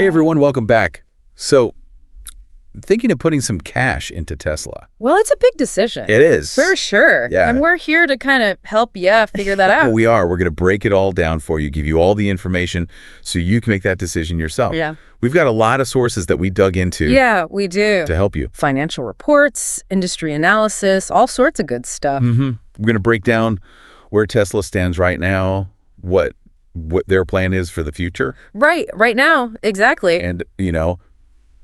Hey everyone, welcome back. So, thinking of putting some cash into Tesla. Well, it's a big decision. It is. For sure. Yeah. And we're here to kind of help you figure that out. Oh, we are. We're going to break it all down for you, give you all the information so you can make that decision yourself. Yeah. We've got a lot of sources that we dug into. Yeah, we do. To help you. Financial reports, industry analysis, all sorts of good stuff. We're going to break down where Tesla stands right now, what their plan is for the future. Right now, exactly. And,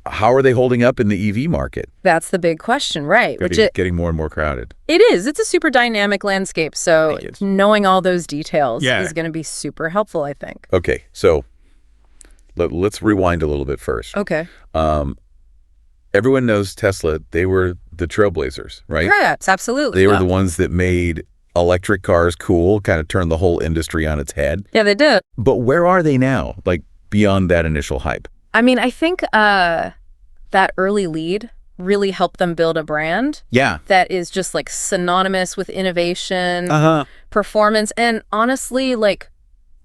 how are they holding up in the EV market? That's the big question, right? Getting more and more crowded. It is. It's a super dynamic landscape. So knowing all those details is going to be super helpful, I think. Okay, so let's rewind a little bit first. Okay. Everyone knows Tesla. They were the trailblazers, right? Yes, absolutely. They were the ones that made electric cars cool, kind of turned the whole industry on its head. Yeah, they did. But where are they now, like beyond that initial hype? I mean, I think that early lead really helped them build a brand that is just like synonymous with innovation, performance, and honestly, like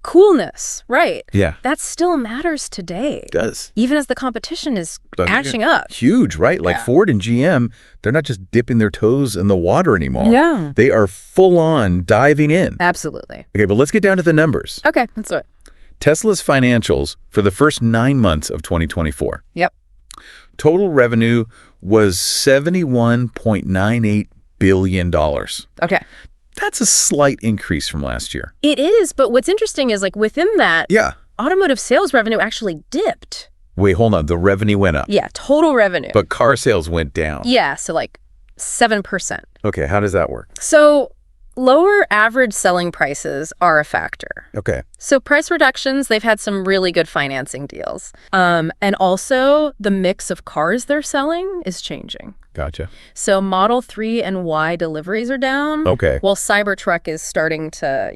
coolness, right? Yeah. That still matters today. It does. Even as the competition is catching up. Huge, right? Like Ford and GM, they're not just dipping their toes in the water anymore. Yeah. They are full on diving in. Absolutely. Okay, but let's get down to the numbers. Okay, let's do it. Tesla's financials for the first 9 months of 2024. Yep. Total revenue was $71.98 billion. Okay. That's a slight increase from last year. It is, but what's interesting is like within that, automotive sales revenue actually dipped. Wait, hold on. The revenue went up. Yeah, total revenue. But car sales went down. Yeah, so like 7%. Okay, how does that work? So lower average selling prices are a factor. Okay. So price reductions, they've had some really good financing deals. And also the mix of cars they're selling is changing. Gotcha. So Model 3 and Y deliveries are down. Okay. While Cybertruck is starting to,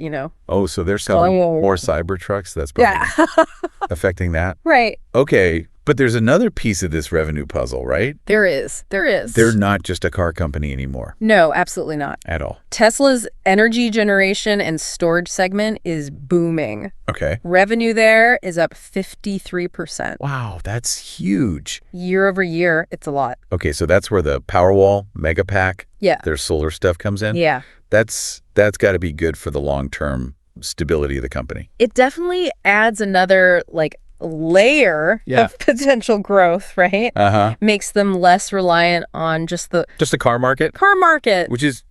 Oh, so they're selling more Cybertrucks? That's probably affecting that? Right. Okay. But there's another piece of this revenue puzzle, right? There is. They're not just a car company anymore. No, absolutely not. At all. Tesla's energy generation and storage segment is booming. Okay. Revenue there is up 53%. Wow, that's huge. Year over year, it's a lot. Okay, so that's where the Powerwall, Megapack, their solar stuff comes in? Yeah. That's got to be good for the long-term stability of the company. It definitely adds another, layer of potential growth, right? Makes them less reliant on just the car market, which is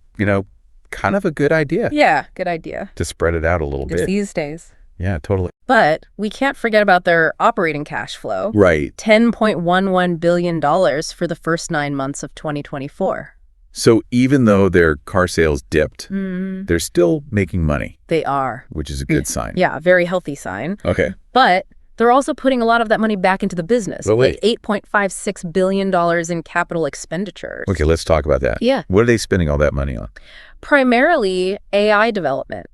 kind of a good idea. Yeah, good idea to spread it out a little bit these days. Yeah, totally. But we can't forget about their operating cash flow. Right. $10.11 billion for the first 9 months of 2024. So even though their car sales dipped, they're still making money. They are, which is a good sign. Yeah, very healthy sign. Okay. But they're also putting a lot of that money back into the business, like $8.56 billion in capital expenditures. Okay, let's talk about that. Yeah. What are they spending all that money on? Primarily AI development,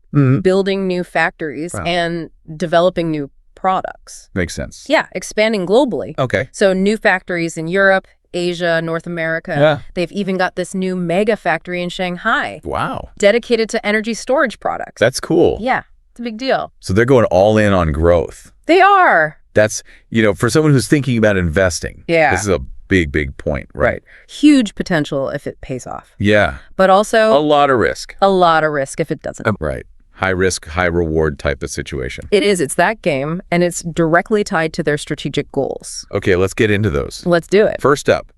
building new factories, and developing new products. Makes sense. Yeah, expanding globally. Okay. So new factories in Europe, Asia, North America. Yeah. They've even got this new mega factory in Shanghai. Wow. Dedicated to energy storage products. That's cool. Yeah, it's a big deal. So they're going all in on growth. They are. That's, for someone who's thinking about investing. Yeah. This is a big, big point, right? Huge potential if it pays off. Yeah. But also a lot of risk. A lot of risk if it doesn't. Right. High risk, high reward type of situation. It is. It's that game, and it's directly tied to their strategic goals. Okay, let's get into those. Let's do it. First up,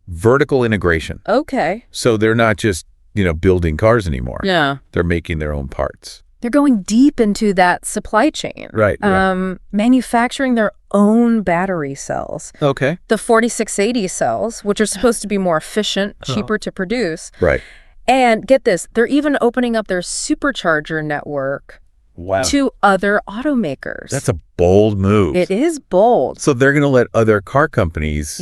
vertical integration. Okay. So they're not just, building cars anymore. Yeah. They're making their own parts. They're going deep into that supply chain. Right. Manufacturing their own battery cells. Okay. The 4680 cells, which are supposed to be more efficient, cheaper to produce. Right. And get this, they're even opening up their supercharger network to other automakers. That's a bold move. It is bold. So they're going to let other car companies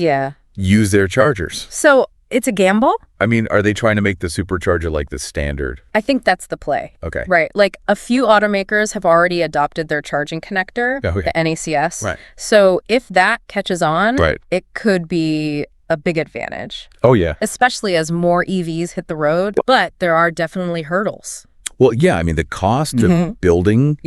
use their chargers. So it's a gamble. I mean, are they trying to make the supercharger like the standard? I think that's the play. Okay. Right. Like a few automakers have already adopted their charging connector, the NACS. Right. So if that catches on, right, it could be a big advantage. Oh, yeah. Especially as more EVs hit the road. But there are definitely hurdles. Well, yeah. I mean, the cost of building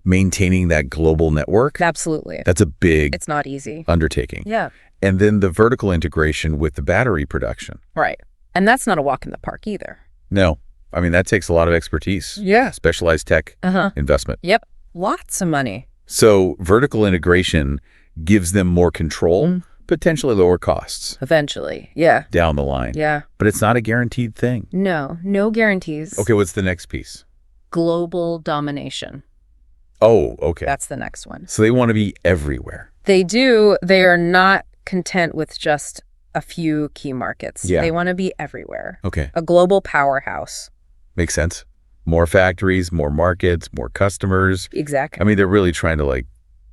maintaining that global network. Absolutely. That's a big It's not easy. undertaking. Yeah. And then the vertical integration with the battery production. Right. And that's not a walk in the park either. No. I mean, that takes a lot of expertise. Yeah. Specialized tech investment. Yep. Lots of money. So vertical integration gives them more control, potentially lower costs. Eventually. Yeah. Down the line. Yeah. But it's not a guaranteed thing. No guarantees. Okay, what's the next piece? Global domination. Oh, okay. That's the next one. So they want to be everywhere. They do. They are not content with just a few key markets. Yeah. They want to be everywhere. Okay. A global powerhouse. Makes sense. More factories, more markets, more customers. Exactly. I mean, they're really trying to like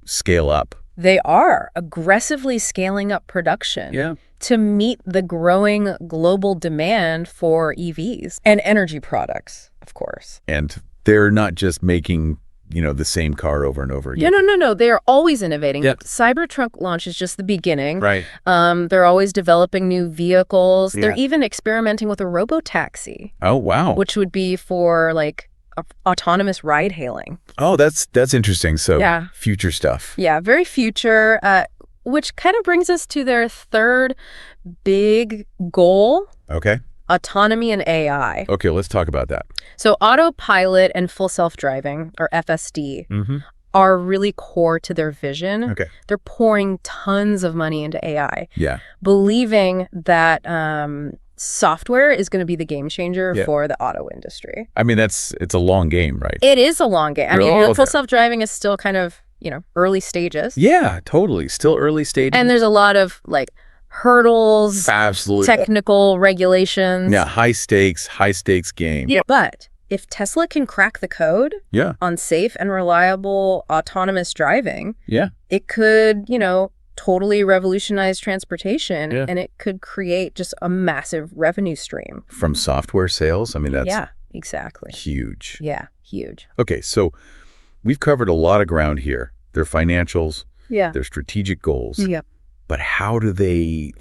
scale up. They are aggressively scaling up production to meet the growing global demand for EVs and energy products, of course. And they're not just making, the same car over and over again. No. They are always innovating. Yep. Cybertruck launch is just the beginning. Right. They're always developing new vehicles. Yeah. They're even experimenting with a robotaxi. Oh, wow. Which would be for like autonomous ride hailing. Oh, that's interesting. So Yeah. future stuff. Yeah, very future, which kind of brings us to their third big goal, Okay. autonomy and AI. Okay, let's talk about that. So autopilot and full self-driving, or FSD, are really core to their vision. Okay. They're pouring tons of money into AI, Yeah. believing that software is going to be the game changer Yeah. for the auto industry. I mean, it's a long game, right? It is a long game. I mean, Okay. full self-driving is still kind of, early stages. Yeah, totally. Still early stage. And there's a lot of like hurdles, absolutely technical regulations. Yeah, high stakes game. Yeah. But if Tesla can crack the code Yeah. on safe and reliable autonomous driving, Yeah. it could, totally revolutionize transportation, Yeah. and it could create just a massive revenue stream. From software sales, I mean, that's Yeah, exactly. huge. Yeah, huge. Okay, so we've covered a lot of ground here. Their financials, Yeah. their strategic goals. Yep. But how do they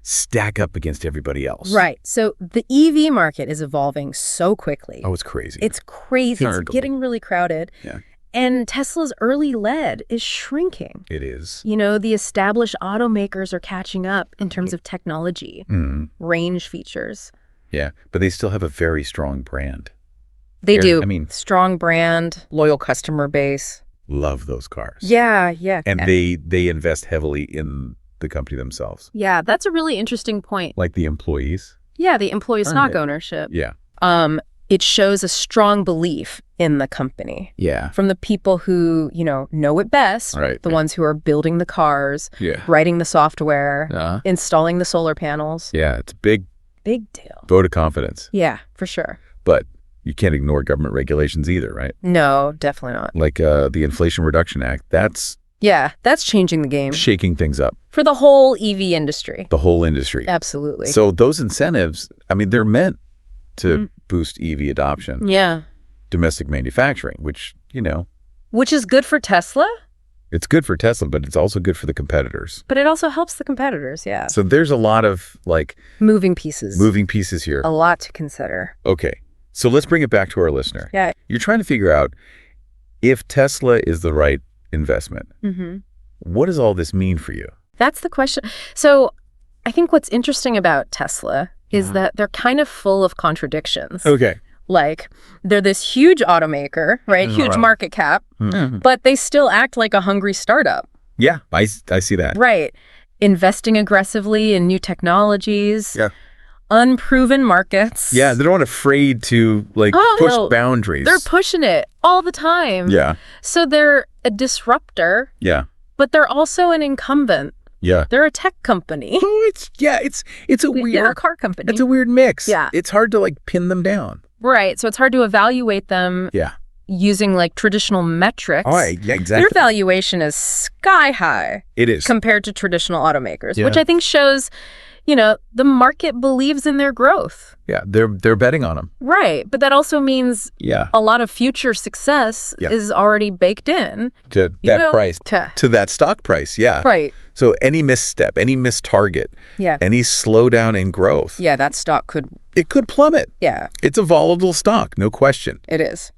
stack up against everybody else? Right. So the EV market is evolving so quickly. Oh, it's crazy. It's crazy. It's Hard to getting really crowded. Yeah. And Tesla's early lead is shrinking. It is. The established automakers are catching up in terms of technology, range features. Yeah, but they still have a very strong brand. They do. I mean, strong brand, loyal customer base. love those cars. Yeah. And they invest heavily in the company themselves. Yeah, that's a really interesting point. Like the employees. Yeah, the employee stock it. ownership. Yeah. It shows a strong belief in the company Yeah. from the people who, know it best, Right. the ones who are building the cars, Yeah. writing the software, installing the solar panels. Yeah, it's a big Big deal. vote of confidence. Yeah, for sure. But you can't ignore government regulations either, right? No, definitely not. Like the Inflation Reduction Act, that's Yeah, that's changing the game shaking things up, for the whole EV industry. the whole industry. Absolutely. So those incentives, I mean, they're meant to boost EV adoption, Yeah. domestic manufacturing, which, Which is good for Tesla, it's good for Tesla, but it's also good for the competitors. but it also helps the competitors. Yeah. So there's a lot of Moving pieces. moving pieces here. A lot to consider. Okay. So let's bring it back to our listener. Yeah. You're trying to figure out if Tesla is the right investment. What does all this mean for you? That's the question. So I think what's interesting about Tesla is that they're kind of full of contradictions. Okay. Like, they're this huge automaker, right? Huge market cap, but they still act like a hungry startup. Yeah, I see that. Right. Investing aggressively in new technologies. Yeah. Unproven markets. Yeah, they're not afraid to push boundaries. They're pushing it all the time. Yeah. So they're a disruptor, Yeah. but they're also an incumbent. Yeah. They're a tech company. Oh, it's a weird. They're a car company. It's a weird mix. Yeah. It's hard to pin them down. Right. So it's hard to evaluate them Yeah. using traditional metrics. All right. Yeah, exactly. Their valuation is sky high It is. compared to traditional automakers, Yeah. which I think shows, the market believes in their growth. Yeah, they're betting on them. Right. But that also means Yeah. a lot of future success is already baked in. To that price. To that stock price. Yeah. Right. So any misstep, any missed target, Yeah. any slowdown in growth, Yeah, that stock could. it could plummet. Yeah, It's a volatile stock, no question. it is.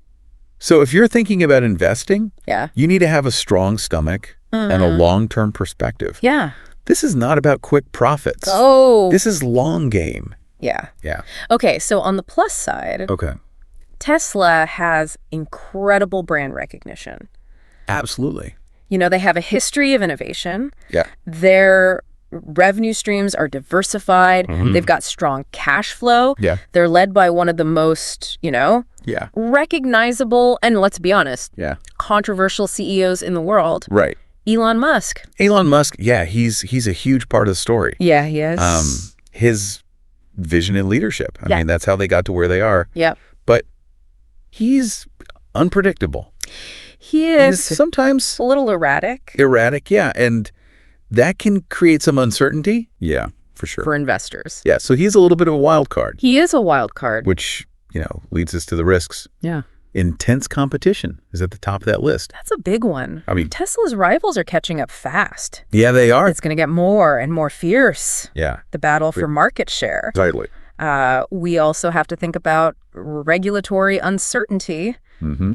So if you're thinking about investing, Yeah. you need to have a strong stomach and a long-term perspective. Yeah. This is not about quick profits. Oh. This is long game. Yeah. Yeah. Okay, so on the plus side, Okay. Tesla has incredible brand recognition. Absolutely. You know, they have a history of innovation. Yeah. Their revenue streams are diversified. They've got strong cash flow. Yeah. They're led by one of the most, Yeah. recognizable and, let's be honest, Yeah. controversial CEOs in the world, Right. Elon Musk. Elon Musk, yeah, he's a huge part of the story. Yeah, he is. His vision and leadership. I Yeah. mean, that's how they got to where they are. Yep. But he's unpredictable. He He's is sometimes a little erratic erratic, yeah, and that can create some uncertainty. Yeah, for sure. for investors. Yeah, so he's a little bit of a wild card, He is a wild card. which, leads us to the risks. Yeah. Intense competition is at the top of that list. That's a big one. I mean, Tesla's rivals are catching up fast. yeah, they are. It's going to get more and more fierce, Yeah, the battle for market share. totally. We also have to think about regulatory uncertainty,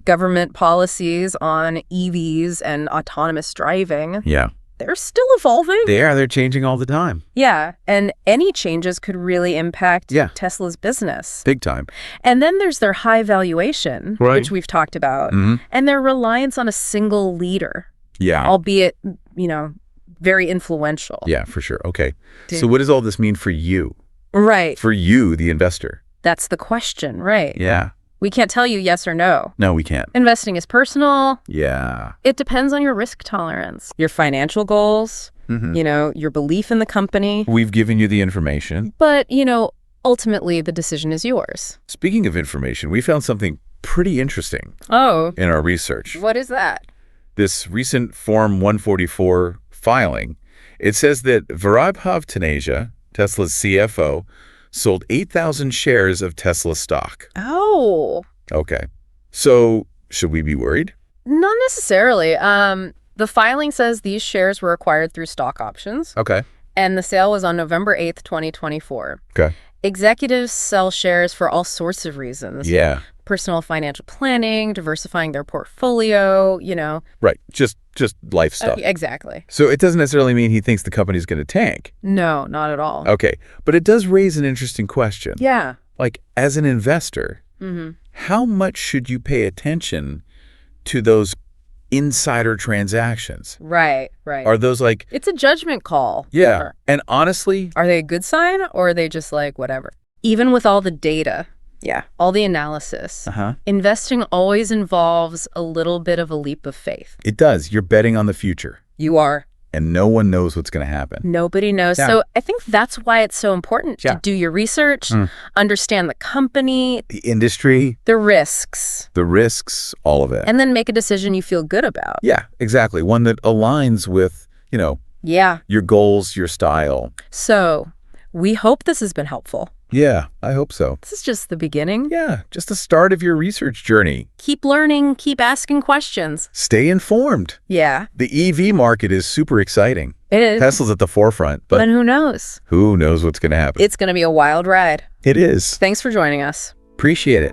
government policies on EVs and autonomous driving. Yeah, They're still evolving. they're changing all the time. Yeah, and any changes could really impact Yeah. Tesla's business. Big time. And then there's their high valuation, Right. which we've talked about, and their reliance on a single leader, Yeah. albeit, very influential. Yeah, for sure. Okay. So what does all this mean for you? Right. For you, the investor? That's the question, right? Yeah. We can't tell you yes or no. No, we can't. Investing is personal. Yeah. It depends on your risk tolerance, your financial goals, your belief in the company. We've given you the information. But, ultimately the decision is yours. Speaking of information, we found something pretty interesting Oh, in our research. what is that? This recent Form 144 filing, it says that Vaibhav Taneja, Tesla's CFO, sold 8,000 shares of Tesla stock. Oh, Okay. So should we be worried? not necessarily. The filing says these shares were acquired through stock options, Okay. and the sale was on November 8th, 2024. Okay. Executives sell shares for all sorts of reasons. Yeah. Personal financial planning, diversifying their portfolio, Right. Just life stuff. Exactly. So it doesn't necessarily mean he thinks the company's going to tank. No, not at all. Okay. But it does raise an interesting question. Yeah. Like, as an investor, how much should you pay attention to those insider transactions? Right. Are those like, It's a judgment call. yeah. And honestly, Are they a good sign or are they just like whatever? Even with all the data, all the analysis, investing always involves a little bit of a leap of faith. it does. You're betting on the future, You are. and no one knows what's going to happen. Nobody knows. Yeah. So I think that's why it's so important Yeah. to do your research, understand the company, The industry, the risks, the risks, all of it. and then make a decision you feel good about. Yeah, exactly. One that aligns with, Yeah. your goals, your style. So we hope this has been helpful. Yeah, I hope so. This is just the beginning. Yeah, just the start of your research journey. Keep learning, keep asking questions. Stay informed. Yeah, The EV market is super exciting. it is. Tesla's at the forefront, but But who knows? who knows what's going to happen? It's going to be a wild ride. It is. Thanks for joining us. Appreciate it.